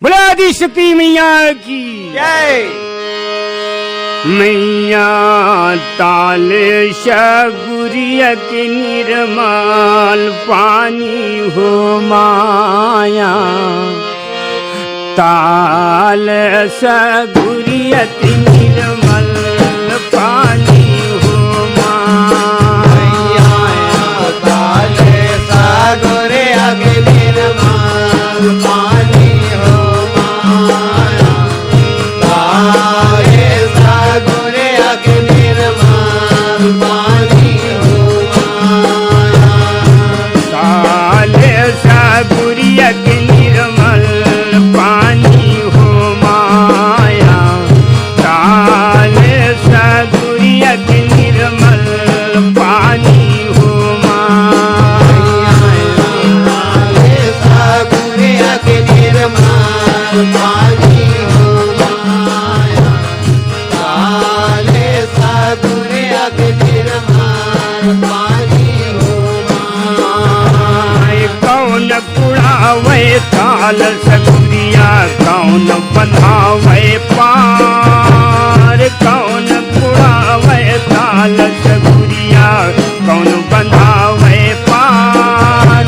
बोला आदि शक्ति मैया की जय। मैया ताले गुरिया के निर्मल पानी हो माया ताल गुरिया के निर्मल पानी हो मैया ताले गुरिया के निर्मल पानी हो माया ताले गुरिया के निर्मल पानी हो माया ताले गुरिया के निर्मल पानी हो माया ताले गुरिया के निर्मल पानी हो माया गुरिया के निर्मल पानी हो माया ताले गुरिया के निर्मल पानी हो माया कौन कुड़ावे ताल सगुरिया कौन बंधावे पार कौन कुड़ावे ताल सगुरिया कौन बंधावे पार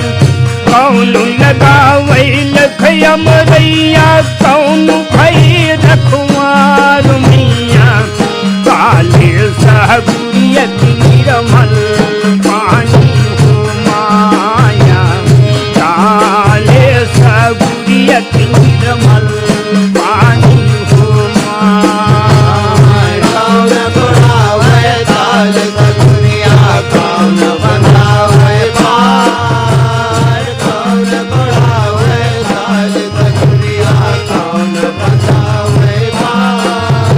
कौन लगावे लखया मरैया कौन भई रखवार मैया काले सगुरिया की निर्मल पानी हो माया काले सगुरिया की निर्मल पानी हो माया कौन बुढ़ावे ताल सगुरिया कौन बंधावे पार कौन बुढ़ावे ताल सगुरिया कौन बंधावे पार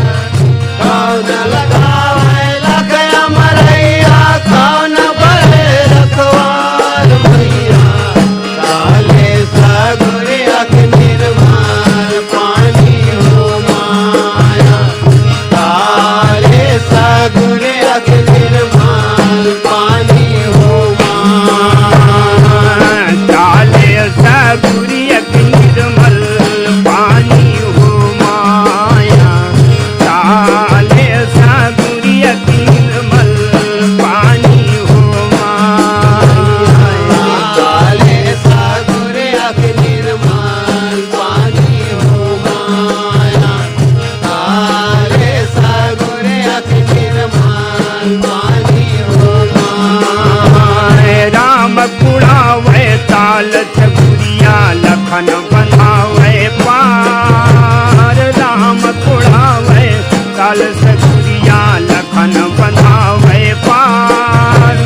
कौन लगावे लखया मरैया कौन बड़े रखवार मैया ताले सगुरिया के निर्मल पानी हो माया ताले सगुरिया के निर्मल पानी हो माया ताले सगुरिया की निर्मल पानी हो माया ताले सगुरिया की निर्मल पानी हो माया ताले सगुरिया के निर्मल पानी हो माया ताले सगुरिया के निर्मल पानी हो माया राम कुड़ावे ताल सगुरिया लखन बंधावे पार राम कुड़ावे ताल सगुरिया लखन बंधावे पार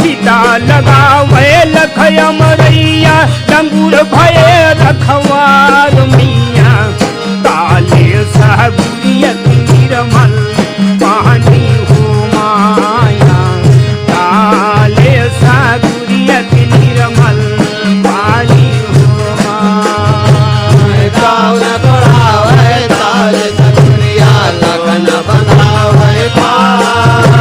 सीता लगावे लखया मरैया डंगूर भये रखवार मैया ताले सगुरिया की निर्मल पानी हो माया ताले सगुरिया की निर्मल पानी हो माया कौन बुढ़ावे ताल सगुरिया लगन बंधावे पार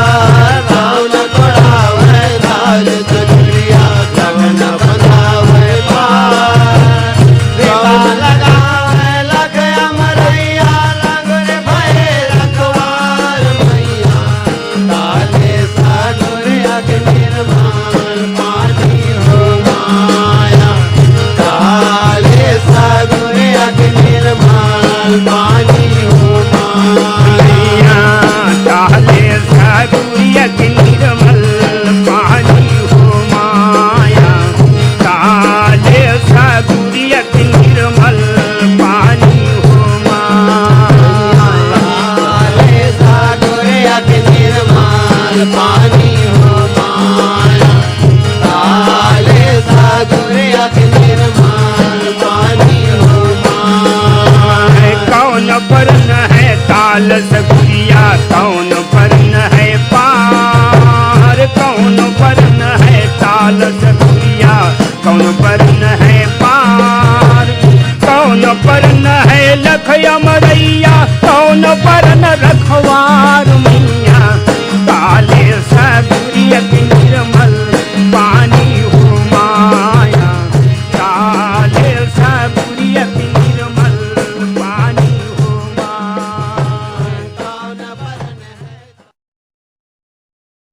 कौन बुढ़ावे ताल सगुरिया लगन बंधावे पार कौन लगावे लखया मरैया लगन भये रखवार मैया ताले सगुरिया के निर्मल पानी हो माया ताले सगुरिया के निर्मल पानी हो माया ताले सगुरिया की निर्मल पानी हो माया ताले सगुरिया की निर्मल पानी हो माया ताले सगुरिया के निर्मल पानी हो माया ताले सगुरिया के निर्मल पानी हो माया कौन परन है ताल सगुरिया कौन परन है पार कौन परन है ताल सगुरिया कौन परन है पार कौन परन है लखया मरैया कौन परन रखवार मैया